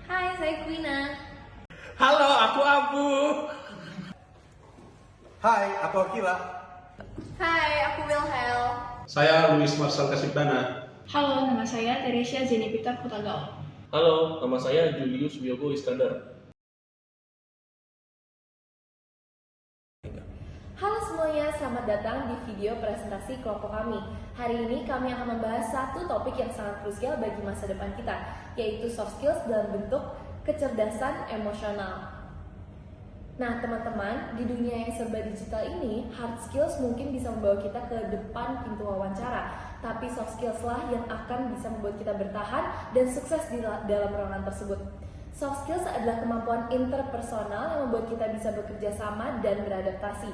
Hai, saya Quina. Halo, aku Abu. Hai, aku Akila. Hai, aku Wilhel. Saya Luis Marsal Kasibdana. Halo, nama saya Teresia Zenipita Kutagal. Halo, nama saya Julius Wiogo Iskandar. Halo semuanya, selamat datang di video presentasi kelompok kami. Hari ini kami akan membahas satu topik yang sangat krusial bagi masa depan kita, yaitu soft skills dalam bentuk kecerdasan emosional. Nah teman-teman, di dunia yang serba digital ini, hard skills mungkin bisa membawa kita ke depan pintu wawancara, tapi soft skills lah yang akan bisa membuat kita bertahan dan sukses di dalam ruangan tersebut. Soft skills adalah kemampuan interpersonal yang membuat kita bisa bekerja sama dan beradaptasi.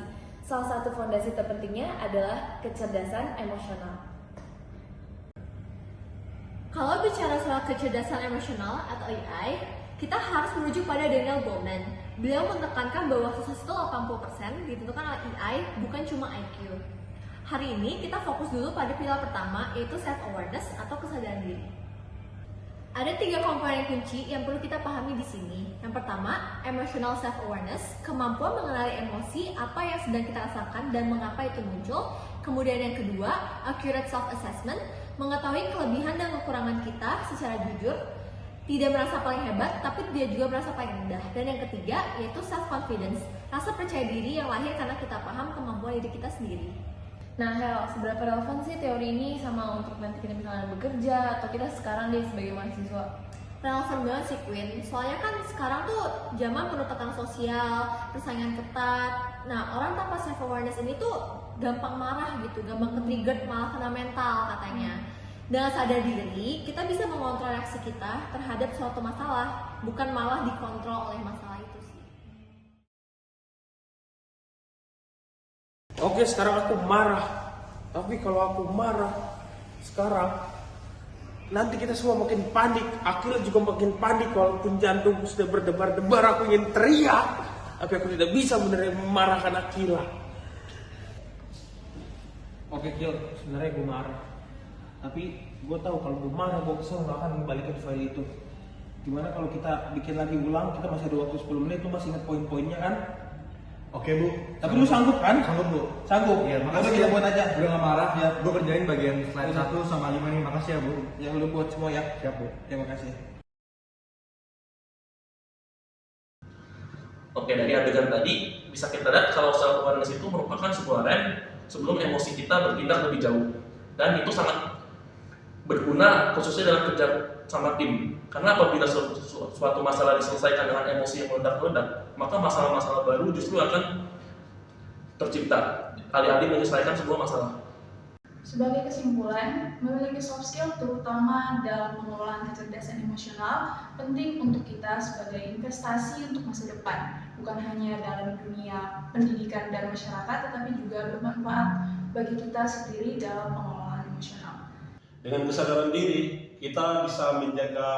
Salah satu fondasi terpentingnya adalah kecerdasan emosional. Kalau bicara soal kecerdasan emosional atau AI, kita harus merujuk pada Daniel Goleman. Beliau menekankan bahwa sukses itu 80% ditentukan oleh AI, bukan cuma IQ. Hari ini kita fokus dulu pada pilar pertama, yaitu self-awareness atau kesadaran diri. Ada 3 komponen kunci yang perlu kita pahami di sini. Yang pertama, emotional self-awareness, kemampuan mengenali emosi, apa yang sedang kita rasakan dan mengapa itu muncul. Kemudian yang kedua, accurate self-assessment, mengetahui kelebihan dan kekurangan kita secara jujur, tidak merasa paling hebat, tapi dia juga merasa paling rendah. Dan yang ketiga, yaitu self-confidence, rasa percaya diri yang lahir karena kita paham kemampuan diri kita sendiri. Nah Hel, seberapa relevan sih teori ini sama untuk nanti kita misalnya bekerja atau kita sekarang deh sebagai mahasiswa? Relevan banget sih Queen, soalnya kan sekarang tuh zaman penuh tekanan sosial, persaingan ketat. Nah orang tanpa self-awareness ini tuh gampang marah gitu, gampang ke-trigger, malah kena mental katanya. Dengan sadar diri, kita bisa mengontrol reaksi kita terhadap suatu masalah, bukan malah dikontrol oleh masalah itu sih. Oke, sekarang aku marah. Tapi kalau aku marah sekarang, nanti kita semua makin panik. Akila juga makin panik walaupun jantungku sudah berdebar-debar. Aku ingin teriak, tapi aku tidak bisa benar-benar memarahkan Akila. Oke, Kil, sebenarnya gue marah. Tapi gue tahu kalau gue marah, gue kesel gak akan balikin file itu. Gimana kalau kita bikin lagi ulang, kita masih ada waktu 10 menit, lu masih ingat poin-poinnya kan? Oke Bu. Tapi lu sanggup kan? Sanggup Bu. Sanggup? Iya, makasih kita ya. buat aja. Udah gak marah ya. Gue kerjain bagian slide 1 sama 5 nih. Makasih ya Bu. Yang lu buat semua ya. Siap Bu. Terima kasih. Oke, dari adegan tadi bisa kita lihat kalau self awareness itu merupakan sebuah rem sebelum emosi kita bertindak lebih jauh. Dan itu sangat berguna khususnya dalam kerja sama tim. Karena apabila suatu masalah diselesaikan dengan emosi yang meledak-ledak, maka masalah-masalah baru justru akan tercipta, alih-alih menyelesaikan sebuah masalah. Sebagai kesimpulan, memiliki soft skill terutama dalam pengelolaan kecerdasan emosional penting untuk kita sebagai investasi untuk masa depan, bukan hanya dalam dunia pendidikan dan masyarakat, tetapi juga bermanfaat bagi kita sendiri dalam pengelolaan emosional. Dengan kesadaran diri, kita bisa menjaga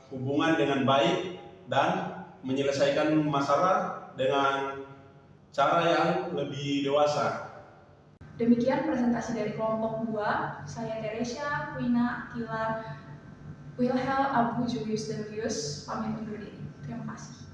hubungan dengan baik dan menyelesaikan masalah dengan cara yang lebih dewasa. Demikian presentasi dari kelompok 2. Saya Teresia, Quina, Akila, Wilhel, Abu, Julius, dan Lius pamit undur diri. Terima kasih.